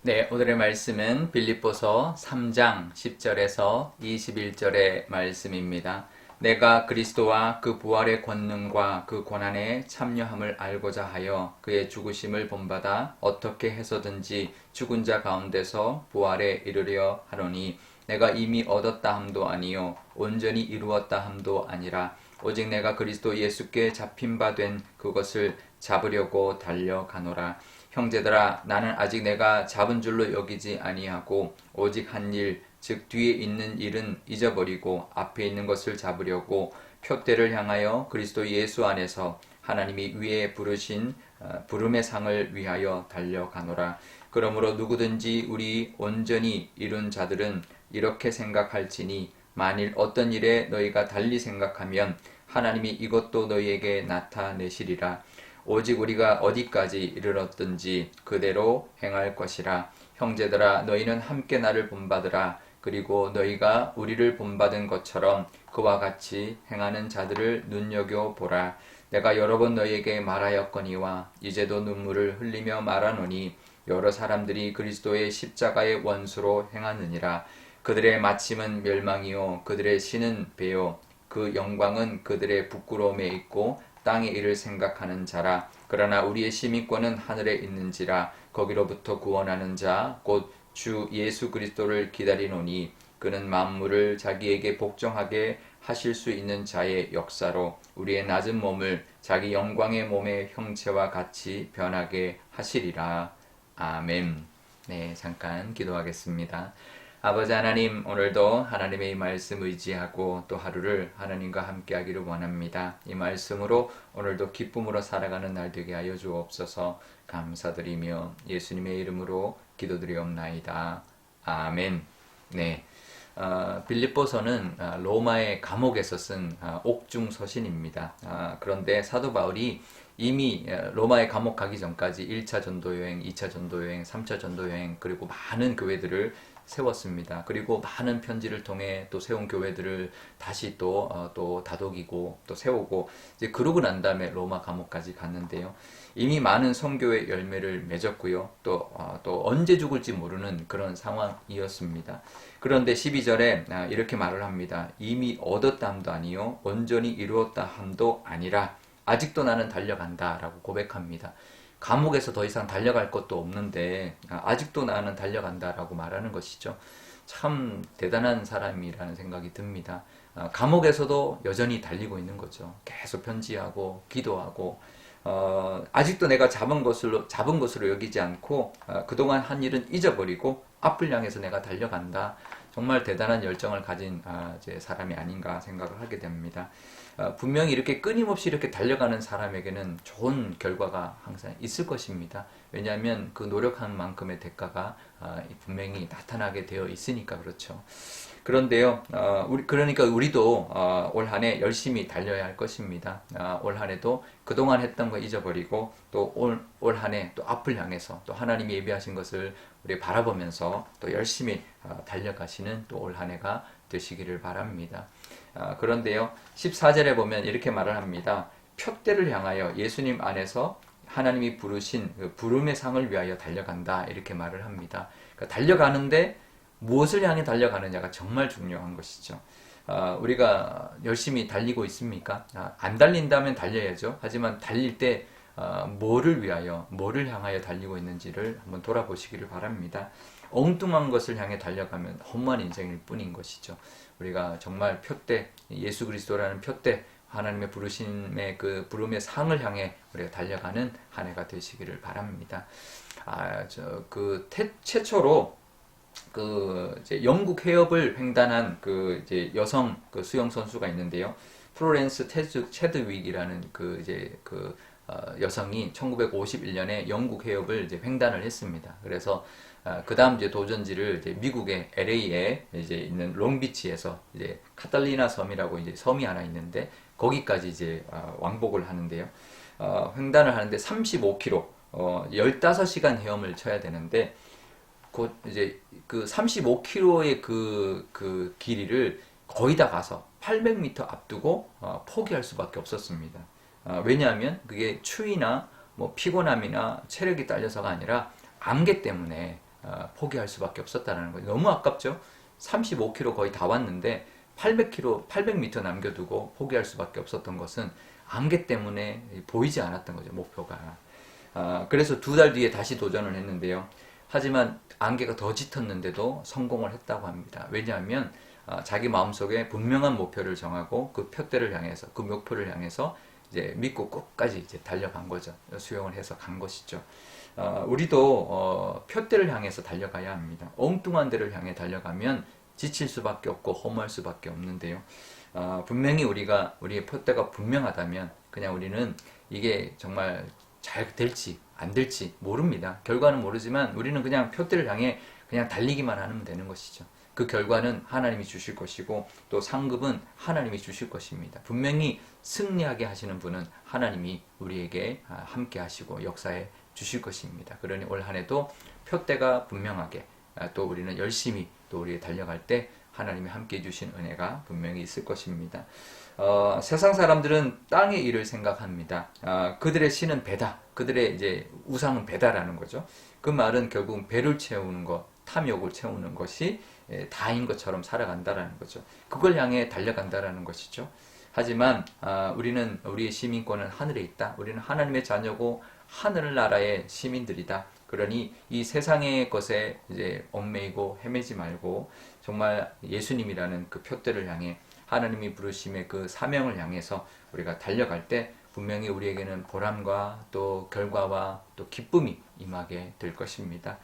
네, 오늘의 말씀은 빌립보서 3장 10절에서 21절의 말씀입니다. 내가 그리스도와 그 부활의 권능과 그 고난에 참여함을 알고자 하여 그의 죽으심을 본받아 어떻게 해서든지 죽은 자 가운데서 부활에 이르려 하노니 내가 이미 얻었다 함도 아니요 온전히 이루었다 함도 아니라 오직 내가 그리스도 예수께 잡힌 바 된 그것을 잡으려고 달려가노라. 형제들아, 나는 아직 내가 잡은 줄로 여기지 아니하고 오직 한 일, 즉 뒤에 있는 일은 잊어버리고 앞에 있는 것을 잡으려고 표대를 향하여 그리스도 예수 안에서 하나님이 위에 부르신 부름의 상을 위하여 달려가노라. 그러므로 누구든지 우리 온전히 이룬 자들은 이렇게 생각할지니 만일 어떤 일에 너희가 달리 생각하면 하나님이 이것도 너희에게 나타내시리라. 오직 우리가 어디까지 이르렀든지 그대로 행할 것이라. 형제들아, 너희는 함께 나를 본받으라. 그리고 너희가 우리를 본받은 것처럼 그와 같이 행하는 자들을 눈여겨보라. 내가 여러 번 너희에게 말하였거니와 이제도 눈물을 흘리며 말하노니 여러 사람들이 그리스도의 십자가의 원수로 행하느니라. 그들의 마침은 멸망이요 그들의 신은 배요 그 영광은 그들의 부끄러움에 있고 땅의 일을 생각하는 자라. 그러나 우리의 시민권은 하늘에 있는지라. 거기로부터 구원하는 자 곧 주 예수 그리스도를 기다리노니 그는 만물을 자기에게 복종하게 하실 수 있는 자의 역사로 우리의 낮은 몸을 자기 영광의 몸의 형체와 같이 변하게 하시리라. 아멘. 네, 잠깐 기도하겠습니다. 아버지 하나님, 오늘도 하나님의 이 말씀 의지하고 또 하루를 하나님과 함께 하기를 원합니다. 이 말씀으로 오늘도 기쁨으로 살아가는 날 되게 하여 주옵소서. 감사드리며 예수님의 이름으로 기도드리옵나이다. 아멘. 네. 빌립보서는 로마의 감옥에서 쓴 옥중 서신입니다. 그런데 사도 바울이 이미 로마의 감옥 가기 전까지 1차 전도 여행, 2차 전도 여행, 3차 전도 여행, 그리고 많은 교회들을 세웠습니다. 그리고 많은 편지를 통해 또 세운 교회들을 다시 또 다독이고 또 세우고 이제 그러고 난 다음에 로마 감옥까지 갔는데요. 이미 많은 선교의 열매를 맺었고요. 또 언제 죽을지 모르는 그런 상황이었습니다. 그런데 12절에 이렇게 말을 합니다. 이미 얻었다 함도 아니요 온전히 이루었다 함도 아니라 아직도 나는 달려간다 라고 고백합니다. 감옥에서 더 이상 달려갈 것도 없는데 아직도 나는 달려간다 라고 말하는 것이죠. 참 대단한 사람이라는 생각이 듭니다. 감옥에서도 여전히 달리고 있는 거죠. 계속 편지하고 기도하고 아직도 내가 잡은 것으로 여기지 않고 그동안 한 일은 잊어버리고 앞을 향해서 내가 달려간다. 정말 대단한 열정을 가진 사람이 아닌가 생각을 하게 됩니다. 분명히 이렇게 끊임없이 이렇게 달려가는 사람에게는 좋은 결과가 항상 있을 것입니다. 왜냐하면 그 노력한 만큼의 대가가 분명히 나타나게 되어 있으니까 그렇죠. 그런데요, 그러니까 우리도 올 한 해 열심히 달려야 할 것입니다. 올 한 해도 그동안 했던 거 잊어버리고 또 올 한 해 또 앞을 향해서 또 하나님이 예비하신 것을 우리 바라보면서 또 열심히 달려가시는 또 올 한 해가 되시기를 바랍니다. 그런데요, 14절에 보면 이렇게 말을 합니다. 표대를 향하여 예수님 안에서 하나님이 부르신 그 부름의 상을 위하여 달려간다. 이렇게 말을 합니다. 그러니까 달려가는데 무엇을 향해 달려가느냐가 정말 중요한 것이죠. 우리가 열심히 달리고 있습니까? 안 달린다면 달려야죠. 하지만 달릴 때 뭐를 위하여, 뭐를 향하여 달리고 있는지를 한번 돌아보시기를 바랍니다. 엉뚱한 것을 향해 달려가면 험한 인생일 뿐인 것이죠. 우리가 정말 표대, 예수 그리스도라는 표대, 하나님의 부르심의 그 부름의 상을 향해 우리가 달려가는 한 해가 되시기를 바랍니다. 최초로 이제 영국 해협을 횡단한 이제 여성 수영 선수가 있는데요. 플로렌스 체드윅이라는 여성이 1951년에 영국 해협을 이제 횡단을 했습니다. 그래서 그 다음 이제 도전지를 이제 미국의 LA에 이제 있는 롱비치에서 이제 카탈리나 섬이라고 이제 섬이 하나 있는데 거기까지 이제 왕복을 하는데요. 횡단을 하는데 35km, 15시간 헤엄을 쳐야 되는데 곧 이제 그 35km의 그 길이를 거의 다 가서 800m 앞두고 포기할 수밖에 없었습니다. 왜냐하면 그게 추위나 뭐 피곤함이나 체력이 딸려서가 아니라 안개 때문에 포기할 수밖에 없었다는 거예요. 너무 아깝죠. 35km 거의 다 왔는데 800km, 800m 남겨두고 포기할 수밖에 없었던 것은 안개 때문에 보이지 않았던 거죠, 목표가. 그래서 2달 뒤에 다시 도전을 했는데요. 하지만 안개가 더 짙었는데도 성공을 했다고 합니다. 왜냐하면 자기 마음속에 분명한 목표를 정하고 그 표대를 향해서, 그 목표를 향해서 이제 믿고 끝까지 이제 달려간 거죠. 수용을 해서 간 것이죠. 우리도 표대를 향해서 달려가야 합니다. 엉뚱한 데를 향해 달려가면 지칠 수밖에 없고 허무할 수밖에 없는데요. 분명히 우리의 표대가 분명하다면 그냥 우리는 이게 정말 잘 될지 안 될지 모릅니다. 결과는 모르지만 우리는 그냥 표대를 향해 그냥 달리기만 하면 되는 것이죠. 그 결과는 하나님이 주실 것이고 또 상급은 하나님이 주실 것입니다. 분명히 승리하게 하시는 분은 하나님이 우리에게 함께 하시고 역사해 주실 것입니다. 그러니 올 한 해도 표대가 분명하게 또 우리는 열심히 또 우리 달려갈 때 하나님이 함께 해주신 은혜가 분명히 있을 것입니다. 세상 사람들은 땅의 일을 생각합니다. 그들의 신은 배다. 그들의 이제 우상은 배다라는 거죠. 그 말은 결국 배를 채우는 것, 탐욕을 채우는 것이 다인 것처럼 살아간다라는 거죠. 그걸 향해 달려간다라는 것이죠. 하지만 우리는 우리의 시민권은 하늘에 있다. 우리는 하나님의 자녀고 하늘나라의 시민들이다. 그러니 이 세상의 것에 이제 얽매이고 헤매지 말고 정말 예수님이라는 그 표대를 향해 하나님이 부르심의 그 사명을 향해서 우리가 달려갈 때 분명히 우리에게는 보람과 또 결과와 또 기쁨이 임하게 될 것입니다.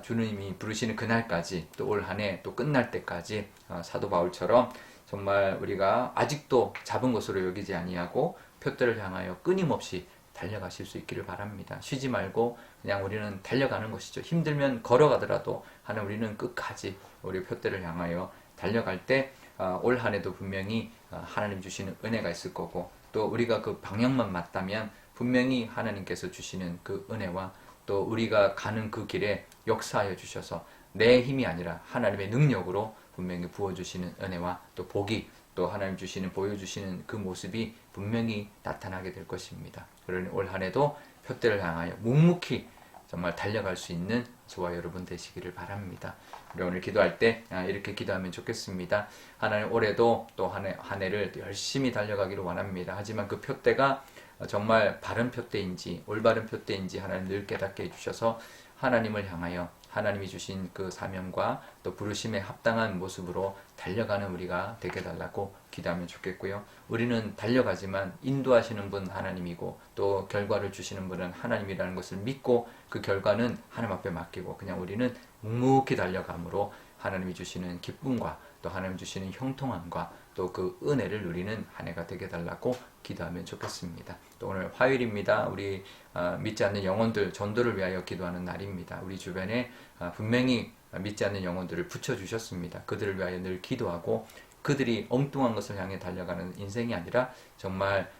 주님이 부르시는 그날까지 또 올 한 해 또 끝날 때까지 사도 바울처럼 정말 우리가 아직도 잡은 것으로 여기지 아니하고 표대를 향하여 끊임없이 달려가실 수 있기를 바랍니다. 쉬지 말고 그냥 우리는 달려가는 것이죠. 힘들면 걸어가더라도 하나 우리는 끝까지 우리 표대를 향하여 달려갈 때 올 한 해도 분명히 하나님 주시는 은혜가 있을 거고 또 우리가 그 방향만 맞다면 분명히 하나님께서 주시는 그 은혜와 또 우리가 가는 그 길에 역사하여 주셔서 내 힘이 아니라 하나님의 능력으로 분명히 부어주시는 은혜와 또 복이 또 하나님 주시는 보여주시는 그 모습이 분명히 나타나게 될 것입니다. 그러니 올 한 해도 표대를 향하여 묵묵히 정말 달려갈 수 있는 저와 여러분 되시기를 바랍니다. 우리 오늘 기도할 때 이렇게 기도하면 좋겠습니다. 하나님 올해도 또 한 해를 열심히 달려가기를 원합니다. 하지만 그 표대가 정말 바른 표대인지 올바른 표대인지 하나님 늘 깨닫게 해주셔서 하나님을 향하여 하나님이 주신 그 사명과 또 부르심에 합당한 모습으로 달려가는 우리가 되게 달라고 기도하면 좋겠고요. 우리는 달려가지만 인도하시는 분 하나님이고 또 결과를 주시는 분은 하나님이라는 것을 믿고 그 결과는 하나님 앞에 맡기고 그냥 우리는 묵묵히 달려감으로 하나님이 주시는 기쁨과 또 하나님 주시는 형통함과 또 그 은혜를 누리는 한 해가 되게 달라고 기도하면 좋겠습니다. 또 오늘 화요일입니다. 우리 믿지 않는 영혼들 전도를 위하여 기도하는 날입니다. 우리 주변에 분명히 믿지 않는 영혼들을 붙여주셨습니다. 그들을 위하여 늘 기도하고 그들이 엉뚱한 것을 향해 달려가는 인생이 아니라 정말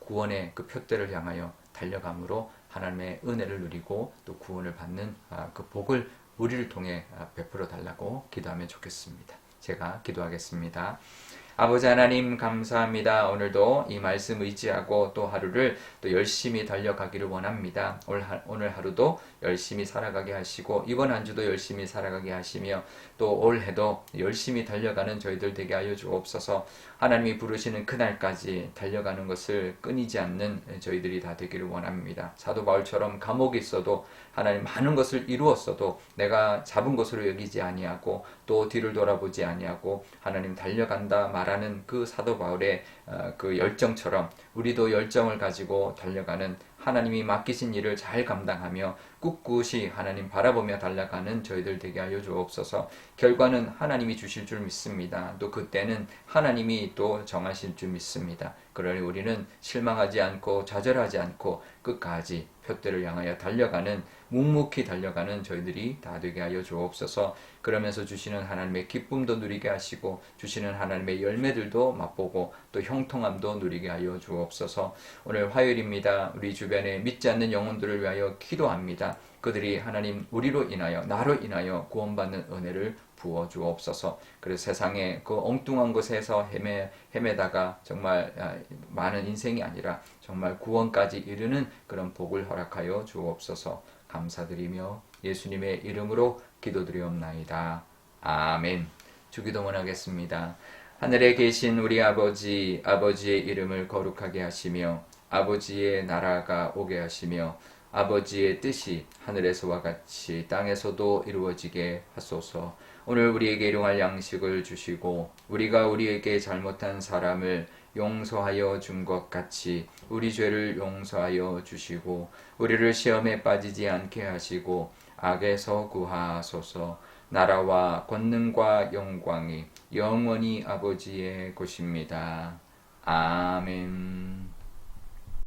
구원의 그 표대를 향하여 달려감으로 하나님의 은혜를 누리고 또 구원을 받는 그 복을 우리를 통해 베풀어 달라고 기도하면 좋겠습니다. 제가 기도하겠습니다. 아버지 하나님 감사합니다. 오늘도 이 말씀 의지하고 또 하루를 또 열심히 달려가기를 원합니다. 오늘 하루도 열심히 살아가게 하시고 이번 한 주도 열심히 살아가게 하시며 또 올해도 열심히 달려가는 저희들 되게 하여 주옵소서. 하나님이 부르시는 그날까지 달려가는 것을 끊이지 않는 저희들이 다 되기를 원합니다. 사도 바울처럼 감옥에 있어도 하나님 많은 것을 이루었어도 내가 잡은 것으로 여기지 아니하고 또 뒤를 돌아보지 아니하고 하나님 달려간다 말하는 그 사도 바울의 그 열정처럼 우리도 열정을 가지고 달려가는 하나님이 맡기신 일을 잘 감당하며 꿋꿋이 하나님 바라보며 달려가는 저희들 되게 하여 주옵소서. 결과는 하나님이 주실 줄 믿습니다. 또 그때는 하나님이 또 정하실 줄 믿습니다. 그러니 우리는 실망하지 않고 좌절하지 않고 끝까지 표대를 향하여 달려가는 묵묵히 달려가는 저희들이 다 되게 하여 주옵소서. 그러면서 주시는 하나님의 기쁨도 누리게 하시고 주시는 하나님의 열매들도 맛보고 또 형통함도 누리게 하여 주옵소서. 오늘 화요일입니다. 우리 주변에 믿지 않는 영혼들을 위하여 기도합니다. 그들이 하나님 우리로 인하여 나로 인하여 구원받는 은혜를 부어 주옵소서. 그래서 세상에 그 엉뚱한 곳에서 헤매다가 정말 많은 인생이 아니라 정말 구원까지 이르는 그런 복을 허락하여 주옵소서. 감사드리며 예수님의 이름으로 기도드리옵나이다. 아멘. 주기도문 하겠습니다. 하늘에 계신 우리 아버지, 아버지의 이름을 거룩하게 하시며 아버지의 나라가 오게 하시며 아버지의 뜻이 하늘에서와 같이 땅에서도 이루어지게 하소서. 오늘 우리에게 일용할 양식을 주시고 우리가 우리에게 잘못한 사람을 용서하여 준 것 같이 우리 죄를 용서하여 주시고 우리를 시험에 빠지지 않게 하시고 악에서 구하소서. 나라와 권능과 영광이 영원히 아버지의 것입니다. 아멘.